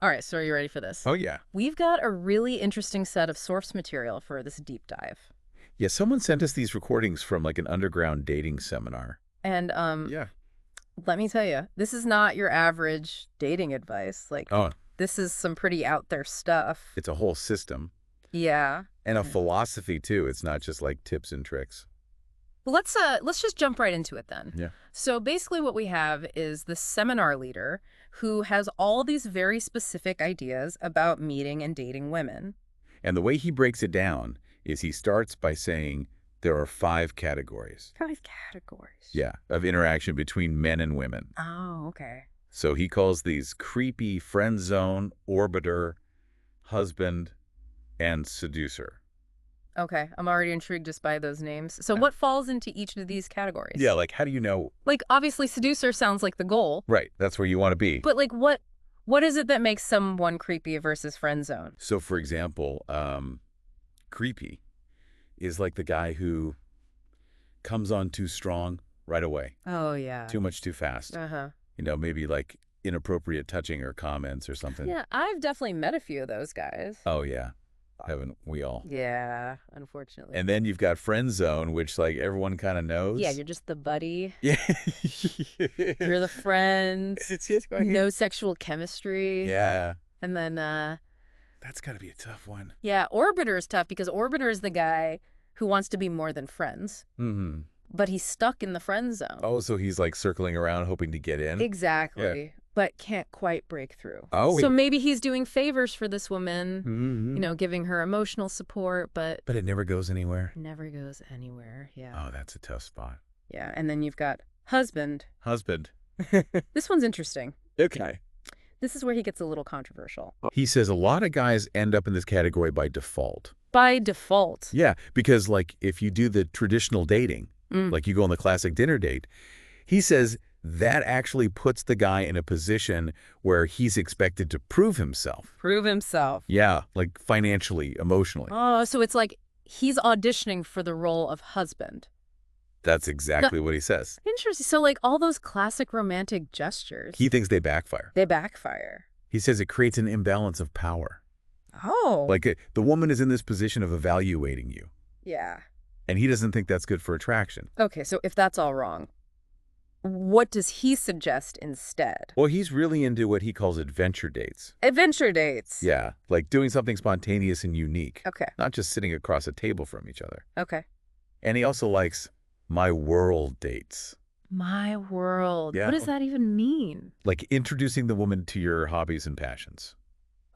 All right, so are you ready for this? Oh, yeah. We've got a really interesting set of source material for this deep dive. Yeah, someone sent us these recordings from like an underground dating seminar. And Yeah. let me tell you, this is not your average dating advice. Like, Oh, this is some pretty out there stuff. it's a whole system Yeah. and a Yeah. philosophy too. It's not just like tips and tricks. Well, let's just jump right into it then. Yeah. So basically what we have is the seminar leader who has all these very specific ideas about meeting and dating women. And the way he breaks it down is he starts by saying there are 5 categories. 5 categories. Yeah, of interaction between men and women. Oh, okay. So he calls these creepy friend zone, orbiter, husband, and seducer. Okay, I'm already intrigued just by those names. So what falls into each of these categories? Yeah, like how do you know? Like, obviously, seducer sounds like the goal, Right, that's where you want to be. but like, what is it that makes someone creepy versus friend zone? So for example, creepy is like the guy who comes on too strong right away, Oh, yeah. too much too fast. Uh-huh. Maybe like inappropriate touching or comments or something. Yeah, I've definitely met a few of those guys. Oh, yeah. Haven't we all? Yeah, unfortunately. And then you've got friend zone, which like everyone kind of knows. Yeah, you're just the buddy. Yeah. You're the friend. It's just going. No sexual chemistry. Yeah. And then, That's got to be a tough one. yeah, orbiter is tough because orbiter is the guy who wants to be more than friends, Mm-hmm. but he's stuck in the friend zone. Oh, so he's like circling around hoping to get in? Exactly. But can't quite break through. Oh, so maybe he's doing favors for this woman, Mm-hmm. giving her emotional support, but But it never goes anywhere. never goes anywhere. Yeah. Oh, that's a tough spot. Yeah. And then you've got husband. Husband. This one's interesting. Okay. This is where he gets a little controversial. He says a lot of guys end up in this category by default. By default. Yeah, because like if you do the traditional dating, like you go on the classic dinner date, he says that actually puts the guy in a position where he's expected to prove himself. Prove himself. Yeah, like financially, emotionally. Oh, so it's like he's auditioning for the role of husband. That's exactly what he says. Interesting. So like all those classic romantic gestures, He thinks they backfire. they backfire. He says it creates an imbalance of power. Oh. Like the woman is in this position of evaluating you, Yeah. and he doesn't think that's good for attraction. Okay, so if that's all wrong, what does he suggest instead? Well, he's really into what he calls adventure dates. Adventure dates. Yeah, like doing something spontaneous and unique, Okay. not just sitting across a table from each other. Okay. And he also likes my world dates, My world. Yeah. What does that even mean? like introducing the woman to your hobbies and passions.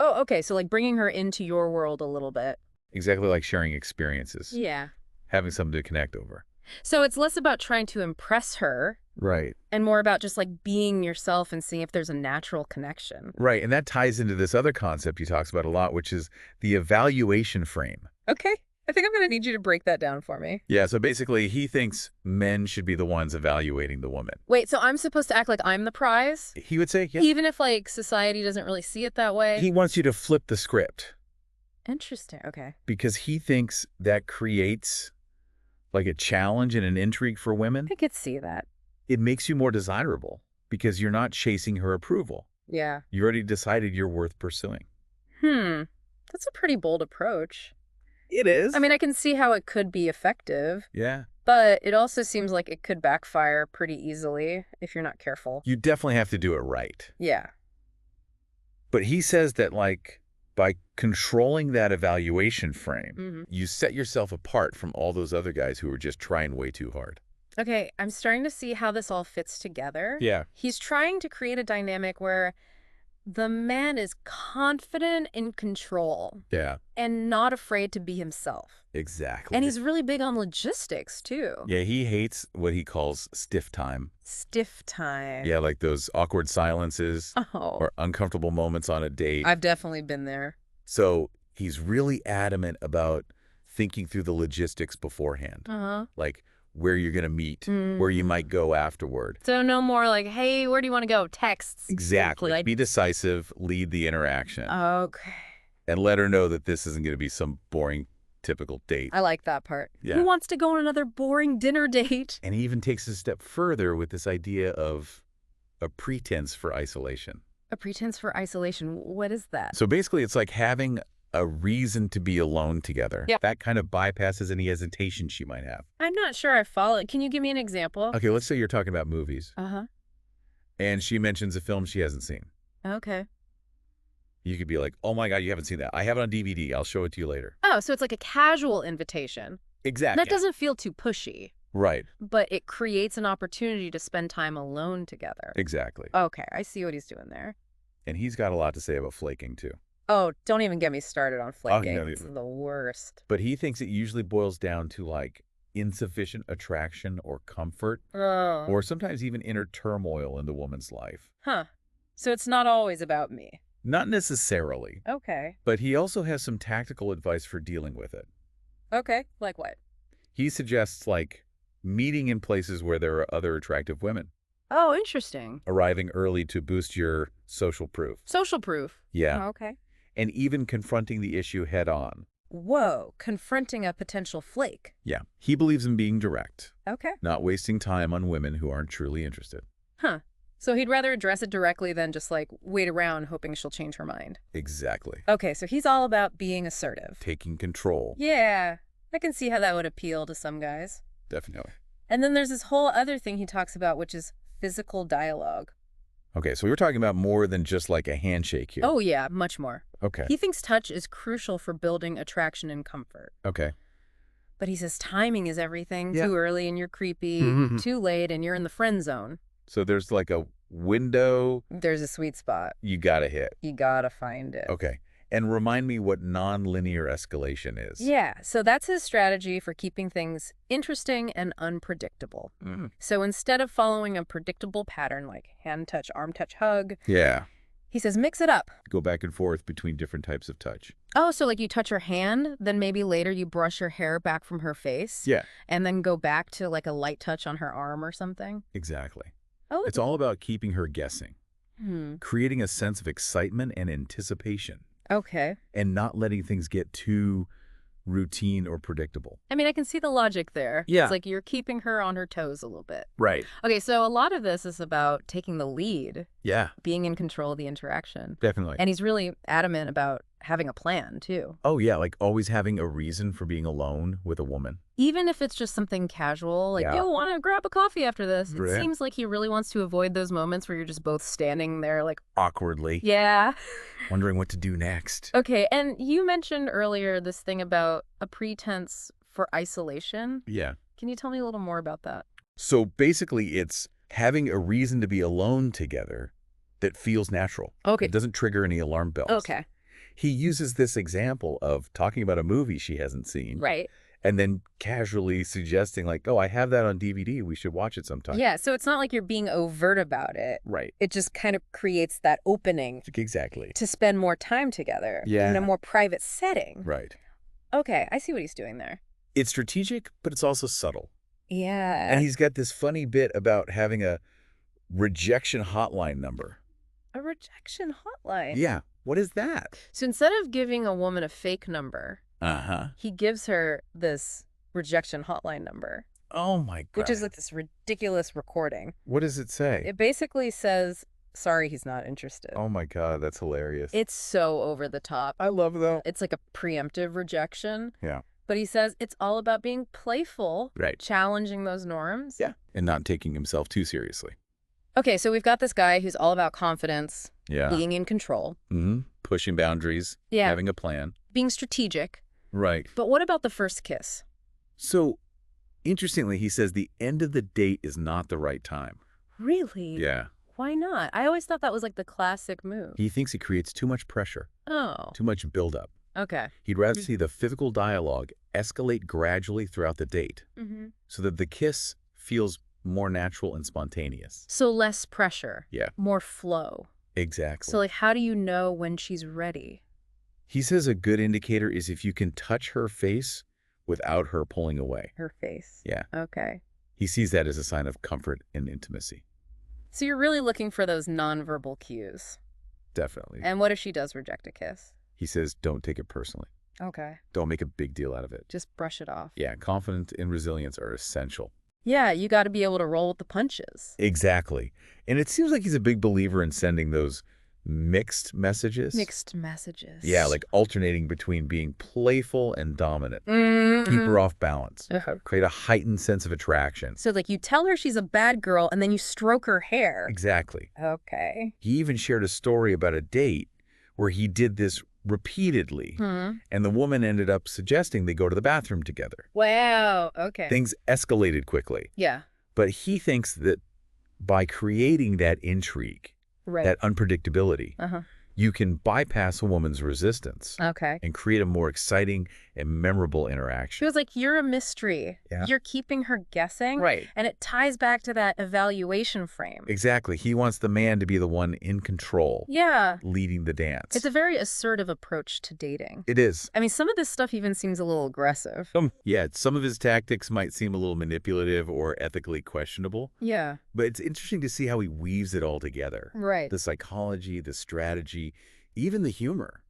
Oh, okay. So like bringing her into your world a little bit. Exactly like sharing experiences, Yeah. having something to connect over. So it's less about trying to impress her Right. and more about just like being yourself and seeing if there's a natural connection. Right, and that ties into this other concept he talks about a lot, which is the evaluation frame. Okay. I think I'm going to need you to break that down for me. Yeah, so basically he thinks men should be the ones evaluating the woman. Wait, so I'm supposed to act like I'm the prize? He would say, yeah. Even if like society doesn't really see it that way? He wants you to flip the script Interesting. Okay. because he thinks that creates like a challenge and an intrigue for women. I could see that. It makes you more desirable because you're not chasing her approval. Yeah. You already decided you're worth pursuing. That's a pretty bold approach. It is. I mean, I can see how it could be effective, Yeah. but it also seems like it could backfire pretty easily if you're not careful. You definitely have to do it right. Yeah. But he says that like by controlling that evaluation frame, Mm-hmm. you set yourself apart from all those other guys who are just trying way too hard. Okay, I'm starting to see how this all fits together. Yeah. He's trying to create a dynamic where the man is confident in control Yeah, and not afraid to be himself. exactly. And he's really big on logistics, too. Yeah, he hates what he calls stiff time. Stiff time. Yeah, like those awkward silences Oh, or uncomfortable moments on a date. I've definitely been there. So he's really adamant about thinking through the logistics beforehand, Uh-huh. like where you're going to meet, where you might go afterward. So no more like, hey, where do you want to go? Texts. Exactly. Like, Be decisive, lead the interaction, okay. and let her know that this isn't going to be some boring, typical date. I like that part. Yeah. Who wants to go on another boring dinner date? And he even takes it a step further with this idea of a pretense for isolation. A pretense for isolation. What is that? So basically, it's like having a reason to be alone together. Yeah. That kind of bypasses any hesitation she might have. I'm not sure I follow it. Can you give me an example? Okay, let's say you're talking about movies, Uh-huh. and she mentions a film she hasn't seen. Okay. You could be like, oh my God, you haven't seen that. I have it on DVD. I'll show it to you later. Oh, so it's like a casual invitation. Exactly. That doesn't feel too pushy, Right. but it creates an opportunity to spend time alone together. Exactly. Okay, I see what he's doing there. And he's got a lot to say about flaking, too. Oh, don't even get me started on flaking. no, It's the worst. But he thinks it usually boils down to, like, insufficient attraction or comfort, Oh. or sometimes even inner turmoil in the woman's life. Huh. So it's not always about me. Not necessarily, Okay. but he also has some tactical advice for dealing with it. Okay. Like what? He suggests, like, meeting in places where there are other attractive women, Oh, interesting. arriving early to boost your social proof. Social proof. Yeah. Oh, okay. And even confronting the issue head on. Whoa. Confronting a potential flake. Yeah. He believes in being direct, Okay. not wasting time on women who aren't truly interested. Huh. So he'd rather address it directly than just like wait around hoping she'll change her mind. Exactly. Okay, so he's all about being assertive. Taking control. Yeah, I can see how that would appeal to some guys. Definitely. And then there's this whole other thing he talks about, which is physical dialogue. Okay, so we were talking about more than just like a handshake here. Oh, yeah, much more. Okay. He thinks touch is crucial for building attraction and comfort. Okay. But he says timing is everything. Yeah. Too early and you're creepy. Mhm. Too late and you're in the friend zone. So there's like a window There's a sweet spot. you gotta hit. You gotta find it. Okay. And remind me what non-linear escalation is. Yeah, so that's his strategy for keeping things interesting and unpredictable. Mm. So instead of following a predictable pattern like hand touch, arm touch, hug, Yeah. he says mix it up. Go back and forth between different types of touch. Oh, so like you touch her hand, then maybe later you brush her hair back from her face. Yeah. And then go back to like a light touch on her arm or something. Exactly. Oh, It's all about keeping her guessing, hmm. creating a sense of excitement and anticipation, Okay. and not letting things get too routine or predictable. I mean, I can see the logic there. Yeah. It's like you're keeping her on her toes a little bit. Right. Okay, so a lot of this is about taking the lead, Yeah, being in control of the interaction. definitely. And he's really adamant about having a plan, too. Oh, yeah, like always having a reason for being alone with a woman. Even if it's just something casual, like, Yeah. yo, want to grab a coffee after this? It Right. seems like he really wants to avoid those moments where you're just both standing there like, Awkwardly. yeah. Wondering what to do next. Okay, and you mentioned earlier this thing about a pretense for isolation. Yeah. Can you tell me a little more about that? So basically, it's having a reason to be alone together that feels natural. Okay. It doesn't trigger any alarm bells. Okay. He uses this example of talking about a movie she hasn't seen. Right. And then casually suggesting like, oh, I have that on DVD. We should watch it sometime. Yeah, so it's not like you're being overt about it. Right. It just kind of creates that opening Exactly. to spend more time together Yeah. in a more private setting. Right. Okay, I see what he's doing there. It's strategic, but it's also subtle. Yeah. And he's got this funny bit about having a rejection hotline number. A rejection hotline. Yeah. What is that? So instead of giving a woman a fake number, Uh-huh. he gives her this rejection hotline number, Oh, my God. which is like this ridiculous recording. What does it say? It basically says, sorry, he's not interested. Oh, my God. That's hilarious. It's so over the top. I love that. It's like a preemptive rejection. Yeah. But he says it's all about being playful, Right. challenging those norms. Yeah. And not taking himself too seriously. Okay, so we've got this guy who's all about confidence, Yeah. being in control, Pushing boundaries. Yeah. Having a plan. being strategic. Right. But what about the first kiss? So, interestingly, he says the end of the date is not the right time. Really? Yeah. Why not? I always thought that was like the classic move. He thinks it creates too much pressure, Oh, too much buildup. okay. He'd rather see the physical dialogue escalate gradually throughout the date Mm-hmm. so that the kiss feels more natural and spontaneous. So less pressure. Yeah. More flow. Exactly. So like, how do you know when she's ready? He says a good indicator is if you can touch her face without her pulling away. Her face. Yeah. Okay. He sees that as a sign of comfort and intimacy. So you're really looking for those nonverbal cues. Definitely. And what if she does reject a kiss? He says don't take it personally. Okay. Don't make a big deal out of it. Just brush it off. Yeah, confidence and resilience are essential. Yeah, you got to be able to roll with the punches. Exactly. And it seems like he's a big believer in sending those mixed messages. Mixed messages. Yeah, like alternating between being playful and dominant. Mm-hmm. Keep her off balance. Uh-huh. Create a heightened sense of attraction. So, like, you tell her she's a bad girl, and then you stroke her hair. Exactly. Okay. He even shared a story about a date where he did this repeatedly, and the woman ended up suggesting they go to the bathroom together. Wow. Okay. Things escalated quickly. Yeah. But he thinks that by creating that intrigue, Right. that unpredictability, Uh-huh. you can bypass a woman's resistance Okay. and create a more exciting and memorable interaction. Feels like you're a mystery. Yeah. You're keeping her guessing. Right. And it ties back to that evaluation frame. Exactly. He wants the man to be the one in control, Yeah. leading the dance. It's a very assertive approach to dating. It is. I mean, some of this stuff even seems a little aggressive. Yeah, some of his tactics might seem a little manipulative or ethically questionable, Yeah. but it's interesting to see how he weaves it all together. Right. The psychology, the strategy, even the humor.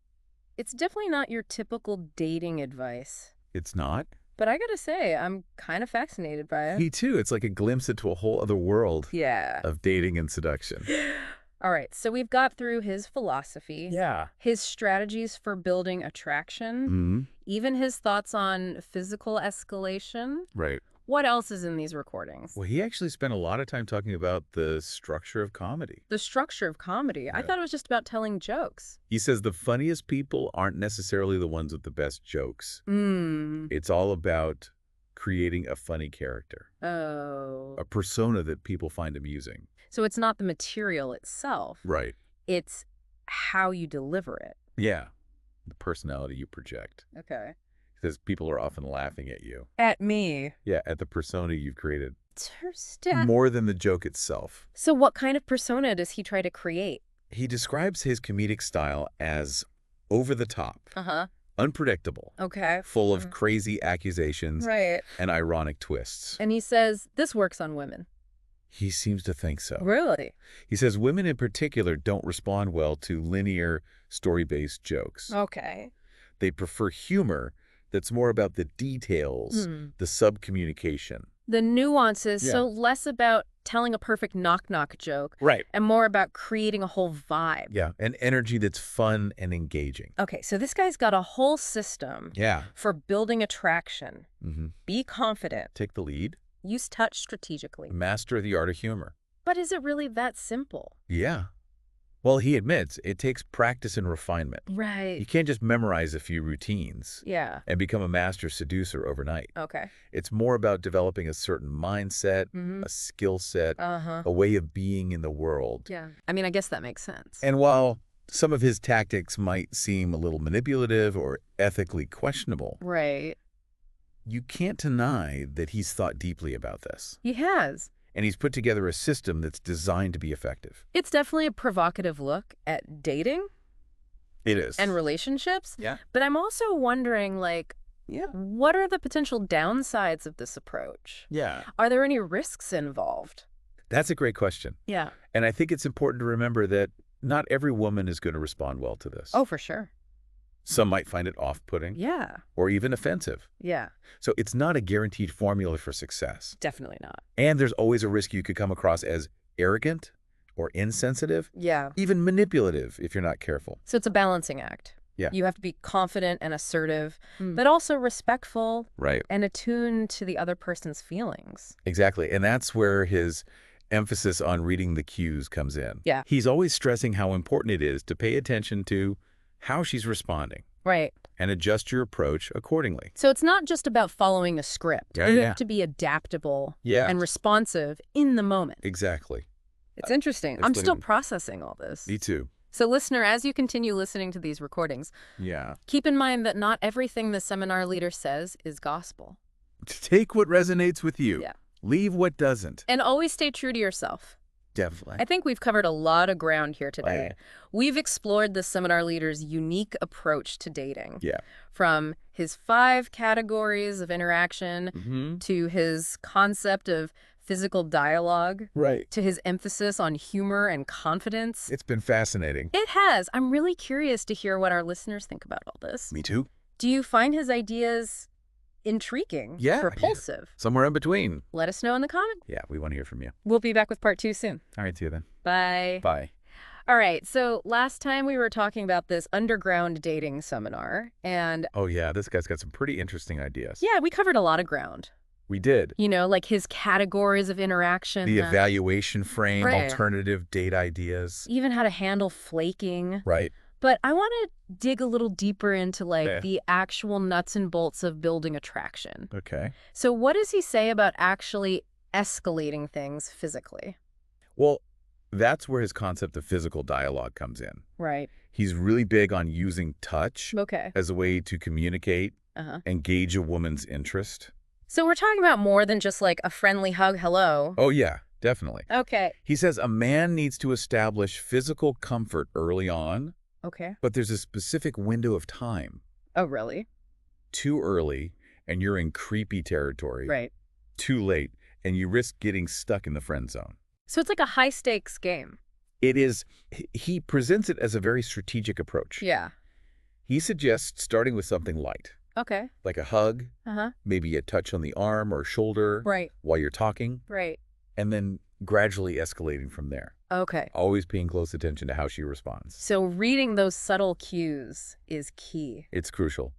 It's definitely not your typical dating advice. It's not. But I gotta say, I'm kind of fascinated by it. Me too. It's like a glimpse into a whole other world Yeah. of dating and seduction. All right, so we've got through his philosophy, Yeah. his strategies for building attraction, Mm-hmm. even his thoughts on physical escalation. Right. What else is in these recordings? Well, he actually spent a lot of time talking about the structure of comedy. The structure of comedy. I Yeah. thought it was just about telling jokes. He says the funniest people aren't necessarily the ones with the best jokes. It's all about creating a funny character, Oh. a persona that people find amusing. So it's not the material itself. Right. It's how you deliver it. Yeah. The personality you project. Okay. Because people are often laughing at you. At me. Yeah, at the persona you've created. Interesting. More than the joke itself. So what kind of persona does he try to create? He describes his comedic style as over the top, Uh-huh. unpredictable, Okay. full of crazy accusations Right. and ironic twists. And he says, this works on women. He seems to think so. Really? He says women in particular don't respond well to linear, story-based jokes. Okay. They prefer humor that's more about the details, the sub-communication. The nuances, Yeah. so less about telling a perfect knock-knock joke Right. and more about creating a whole vibe. Yeah, an energy that's fun and engaging. Okay, so this guy's got a whole system Yeah. for building attraction. Be confident. Take the lead. Use touch strategically. Master the art of humor. But is it really that simple? Yeah. Well, he admits it takes practice and refinement. You Right. can't just memorize a few routines Yeah. and become a master seducer overnight. Okay. It's more about developing a certain mindset, a skill set, Uh-huh. a way of being in the world. Yeah. I mean, I guess that makes sense. And while some of his tactics might seem a little manipulative or ethically questionable, Right. you can't deny that he's thought deeply about this. He has. And he's put together a system that's designed to be effective. It's definitely a provocative look at dating It is. and relationships. Yeah. But I'm also wondering, like, Yeah. what are the potential downsides of this approach? Yeah. Are there any risks involved? That's a great question. Yeah. And I think it's important to remember that not every woman is going to respond well to this. Oh, for sure. Some might find it off-putting Yeah. or even offensive. Yeah. So it's not a guaranteed formula for success. Definitely not. And there's always a risk you could come across as arrogant or insensitive, Yeah. even manipulative if you're not careful. So it's a balancing act. Yeah. You have to be confident and assertive, but also respectful Right. and attuned to the other person's feelings. Exactly. And that's where his emphasis on reading the cues comes in. Yeah. He's always stressing how important it is to pay attention to how she's responding Right. and adjust your approach accordingly. So it's not just about following a script. Yeah, You yeah. have to be adaptable Yeah. and responsive in the moment. Exactly. It's interesting. it's I'm what still it- processing all this. Me too. So listener, as you continue listening to these recordings, Yeah. keep in mind that not everything the seminar leader says is gospel. Take what resonates with you. Yeah. Leave what doesn't. And always stay true to yourself. Definitely. I think we've covered a lot of ground here today. Right. We've explored the seminar leader's unique approach to dating. Yeah. From his 5 categories of interaction to his concept of physical dialogue Right. to his emphasis on humor and confidence. It's been fascinating. It has. I'm really curious to hear what our listeners think about all this. Me too. Do you find his ideas intriguing? Yeah. Repulsive? Somewhere in between. Let us know in the comments. Yeah, we want to hear from you. We'll be back with part 2 soon. All right, see you then. Bye. Bye. All right, so last time we were talking about this underground dating seminar, and Oh, yeah, this guy's got some pretty interesting ideas. yeah, we covered a lot of ground. We did. Like his categories of interaction. The evaluation frame, Right. alternative date ideas. Even how to handle flaking. Right. But I want to dig a little deeper into Yeah. the actual nuts and bolts of building attraction. Okay. So what does he say about actually escalating things physically? Well, that's where his concept of physical dialogue comes in. Right. He's really big on using touch Okay. as a way to communicate Uh-huh. and gauge a woman's interest. So we're talking about more than just like a friendly hug, hello. Oh, yeah, definitely. Okay. He says a man needs to establish physical comfort early on, Okay. but there's a specific window of time. Oh, really? Too early, and you're in creepy territory. Right. Too late, and you risk getting stuck in the friend zone. So it's like a high stakes game. It is, he presents it as a very strategic approach. Yeah. He suggests starting with something light, Okay. like a hug, Uh-huh. maybe a touch on the arm or shoulder Right. while you're talking, Right. and then gradually escalating from there. Okay. Always paying close attention to how she responds. So reading those subtle cues is key. It's crucial.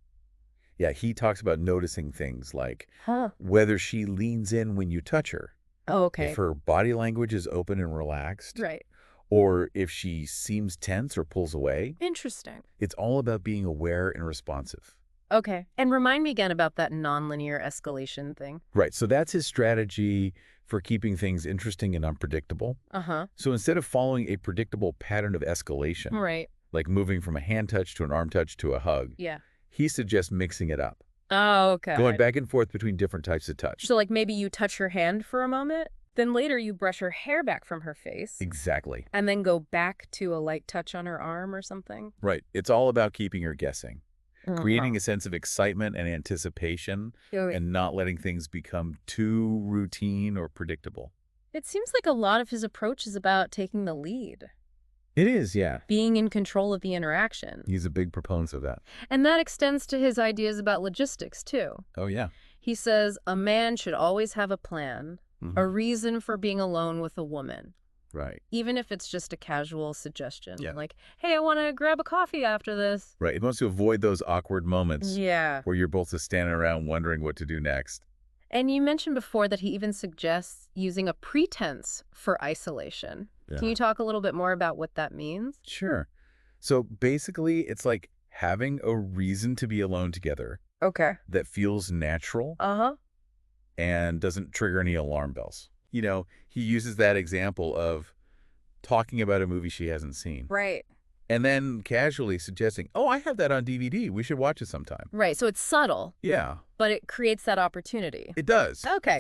Yeah, he talks about noticing things like Huh. whether she leans in when you touch her, Oh, okay. if her body language is open and relaxed, Right. or if she seems tense or pulls away. Interesting. It's all about being aware and responsive. Okay. And remind me again about that nonlinear escalation thing. Right, so that's his strategy for keeping things interesting and unpredictable. Uh-huh. So instead of following a predictable pattern of escalation, Right. like moving from a hand touch to an arm touch to a hug, Yeah. he suggests mixing it up, Oh, okay. going back and forth between different types of touch. So like maybe you touch her hand for a moment, then later you brush her hair back from her face, Exactly. and then go back to a light touch on her arm or something. Right. It's all about keeping her guessing, creating Uh-huh. a sense of excitement and anticipation, Oh, and not letting things become too routine or predictable. it seems like a lot of his approach is about taking the lead, It is, yeah. being in control of the interaction. He's a big proponent of that. And that extends to his ideas about logistics, too. Oh, yeah. He says a man should always have a plan, Mhm. a reason for being alone with a woman, Right. even if it's just a casual suggestion. Yeah. Like, hey, I want to grab a coffee after this. Right. He wants to avoid those awkward moments Yeah. where you're both just standing around wondering what to do next. And you mentioned before that he even suggests using a pretense for isolation. Can Yeah. you talk a little bit more about what that means? Sure. So basically, it's like having a reason to be alone together Okay. that feels natural Uh-huh. and doesn't trigger any alarm bells. He uses that example of talking about a movie she hasn't seen Right. and then casually suggesting, oh, I have that on DVD. We should watch it sometime. Right. So it's subtle, Yeah, but it creates that opportunity. it does. Okay.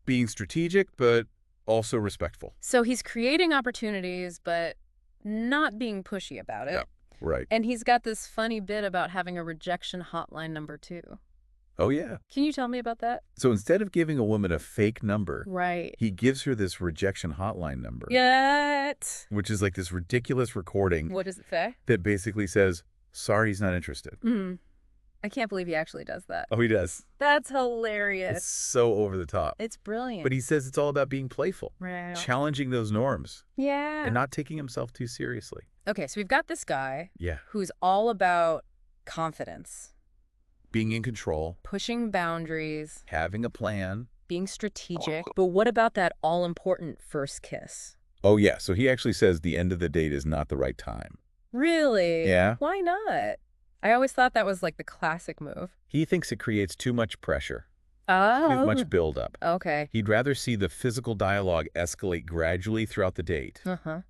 Being strategic, but also respectful. So he's creating opportunities, but not being pushy about it. Yeah. Right. And he's got this funny bit about having a rejection hotline number 2. Oh, yeah. Can you tell me about that? So instead of giving a woman a fake number, Right. he gives her this rejection hotline number, Yet. which is like this ridiculous recording What does it say? that basically says, sorry, he's not interested. I can't believe he actually does that. Oh, he does. That's It's hilarious. so over the top. It's brilliant. But he says it's all about being playful, Right. challenging those norms, Yeah. and not taking himself too seriously. Okay, so we've got this guy Yeah. who's all about confidence, Being in control, pushing boundaries, having a plan. being strategic. But what about that all-important first kiss? Oh, yeah. So he actually says the end of the date is not the right time. Really? Yeah. Why not? I always thought that was like the classic move. He thinks it creates too much pressure, Oh. too much buildup. Okay. He'd rather see the physical dialogue escalate gradually throughout the date Uh-huh.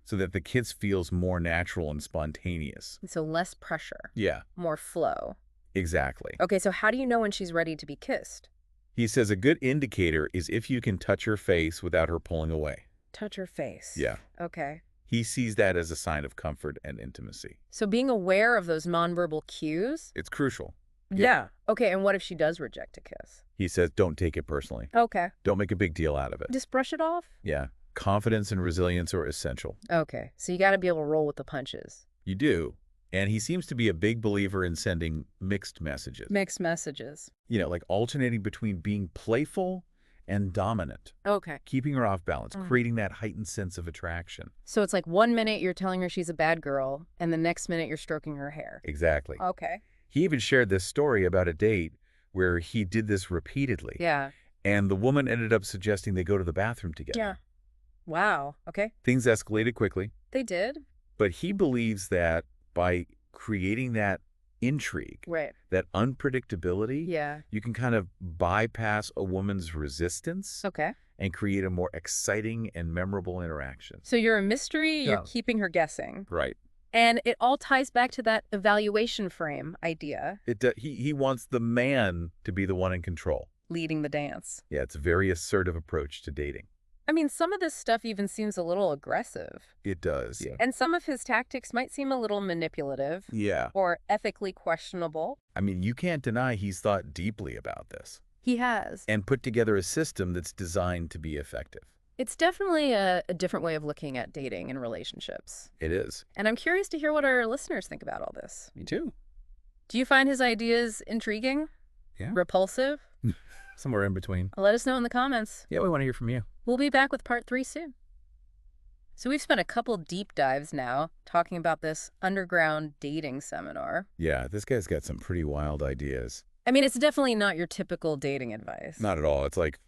so that the kiss feels more natural and spontaneous. So less pressure, Yeah, more flow. exactly. Okay, so how do you know when she's ready to be kissed? He says a good indicator is if you can touch her face without her pulling away. Touch her face. Yeah. Okay. He sees that as a sign of comfort and intimacy. So being aware of those nonverbal cues? It's crucial. Yeah. Okay, and what if she does reject a kiss? He says don't take it personally. Okay. Don't make a big deal out of it. Just brush it off? Yeah. Confidence and resilience are essential. Okay, so you got to be able to roll with the punches. You do. And he seems to be a big believer in sending mixed messages. Mixed messages. Like alternating between being playful and dominant, Okay. keeping her off balance, creating that heightened sense of attraction. So it's like 1 minute you're telling her she's a bad girl, and the next minute you're stroking her hair. Exactly. Okay. He even shared this story about a date where he did this repeatedly. Yeah. And the woman ended up suggesting they go to the bathroom together. Yeah. Wow. Okay. Things escalated quickly, They did? but he believes that by creating that intrigue, Right. that unpredictability, Yeah. you can kind of bypass a woman's resistance Okay. and create a more exciting and memorable interaction. So you're a mystery, you're Yeah. keeping her guessing. Right. And it all ties back to that evaluation frame idea, He wants the man to be the one in control. leading the dance. Yeah, it's a very assertive approach to dating. I mean, some of this stuff even seems a little aggressive. It does. Yeah. And some of his tactics might seem a little manipulative Yeah. or ethically questionable. I mean, you can't deny he's thought deeply about this He has. and put together a system that's designed to be effective. It's definitely a different way of looking at dating and relationships. It is. And I'm curious to hear what our listeners think about all this. Me too. Do you find his ideas intriguing? Yeah. Repulsive? Somewhere in between. Let us know in the comments. Yeah, we want to hear from you. We'll be back with part 3 soon. So we've spent a couple deep dives now talking about this underground dating seminar. Yeah, this guy's got some pretty wild ideas. I mean, it's definitely not your typical dating advice. Not at all. It's like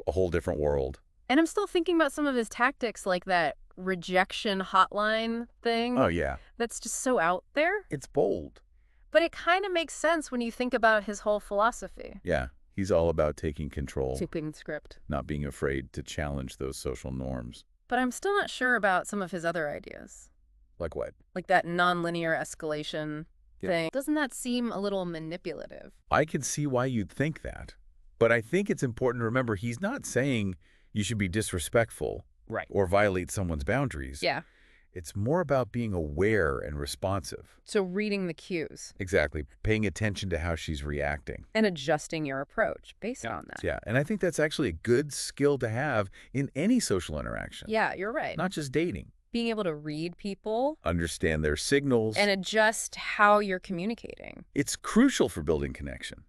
a whole different world. And I'm still thinking about some of his tactics, like that rejection hotline thing. Oh, yeah. That's just so out there. It's bold. But it kind of makes sense when you think about his whole philosophy. Yeah. He's all about taking control, Flipping the script. not being afraid to challenge those social norms. But I'm still not sure about some of his other ideas. Like what? Like that nonlinear escalation Yeah. thing. Doesn't that seem a little manipulative? I can see why you'd think that. But I think it's important to remember he's not saying you should be disrespectful Right. or violate someone's boundaries. Yeah. It's more about being aware and responsive. So reading the cues Exactly. Paying attention to how she's reacting. and adjusting your approach based on that. Yeah. And I think that's actually a good skill to have in any social interaction. Yeah, you're right. Not just dating. Being able to read people Understand their signals. and adjust how you're communicating. It's crucial for building connection.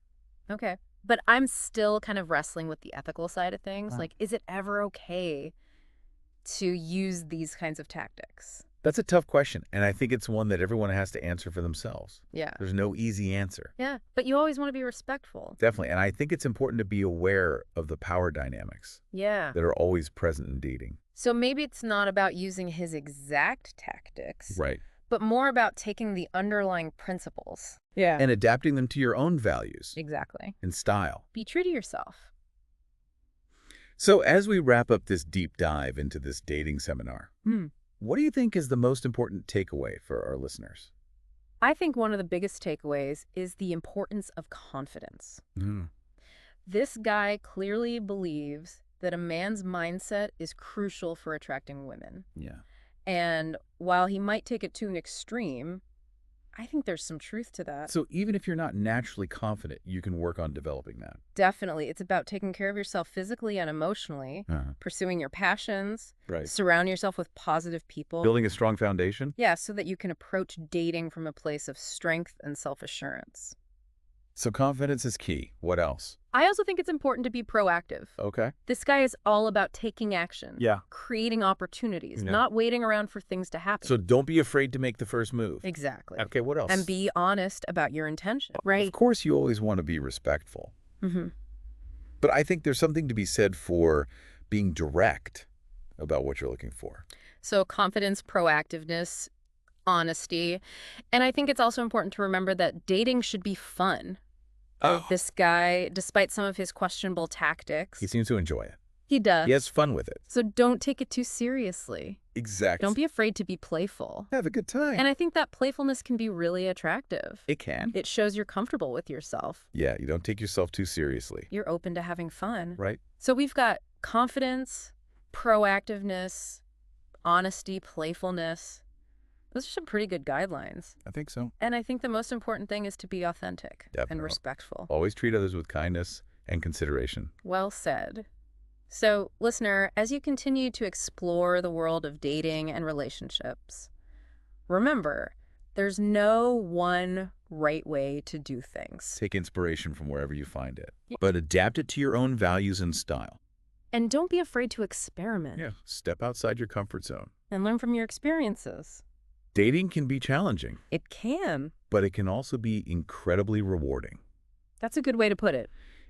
Okay. But I'm still kind of wrestling with the ethical side of things. Like, is it ever okay to use these kinds of tactics? That's a tough question, and I think it's one that everyone has to answer for themselves. Yeah. There's no easy answer. Yeah. But you always want to be respectful. Definitely, and I think it's important to be aware of the power dynamics Yeah. that are always present in dating. So maybe it's not about using his exact tactics, Right. but more about taking the underlying principles. Yeah. And adapting them to your own values Exactly. and style. Be true to yourself. So as we wrap up this deep dive into this dating seminar, what do you think is the most important takeaway for our listeners? I think one of the biggest takeaways is the importance of confidence. This guy clearly believes that a man's mindset is crucial for attracting women. Yeah. And while he might take it to an extreme, I think there's some truth to that. So even if you're not naturally confident, you can work on developing that. Definitely. It's about taking care of yourself physically and emotionally, pursuing your passions, Right. surround yourself with positive people. Building a strong foundation? Yeah, so that you can approach dating from a place of strength and self-assurance. So confidence is key. What else? I also think it's important to be proactive. Okay. This guy is all about taking action. Yeah. Creating opportunities, Yeah. not waiting around for things to happen. So don't be afraid to make the first move. Exactly. Okay, what else? And be honest about your intention. Right. Of course, you always want to be respectful. Mm-hmm. But I think there's something to be said for being direct about what you're looking for. So confidence, proactiveness, honesty. And I think it's also important to remember that dating should be fun. This guy, despite some of his questionable tactics, He seems to enjoy it. he does. He has fun with it. So don't take it too seriously. Exactly. Don't be afraid to be playful. Have a good time. And I think that playfulness can be really attractive. It can. It shows you're comfortable with yourself. Yeah, you don't take yourself too seriously. You're open to having fun. Right? So we've got confidence, proactiveness, honesty, playfulness. Those are some pretty good guidelines. I think so. And I think the most important thing is to be authentic and Definitely. respectful. Always treat others with kindness and consideration. Well said. So, listener, as you continue to explore the world of dating and relationships, remember, there's no one right way to do things. Take inspiration from wherever you find it, but adapt it to your own values and style. And don't be afraid to experiment. Yeah, step outside your comfort zone. And learn from your experiences. Dating can be challenging, It can. but it can also be incredibly rewarding That's a good way to put it.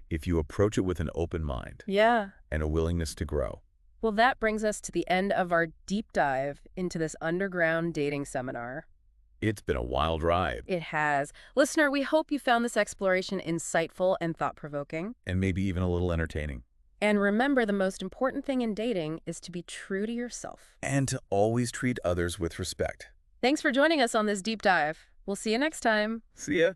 if you approach it with an open mind Yeah. and a willingness to grow. Well, that brings us to the end of our deep dive into this underground dating seminar. It's been a wild ride, It has. Listener, we hope you found this exploration insightful and thought-provoking. and maybe even a little entertaining. And remember, the most important thing in dating is to be true to yourself. And to always treat others with respect. Thanks for joining us on this deep dive. We'll see you next time. See ya.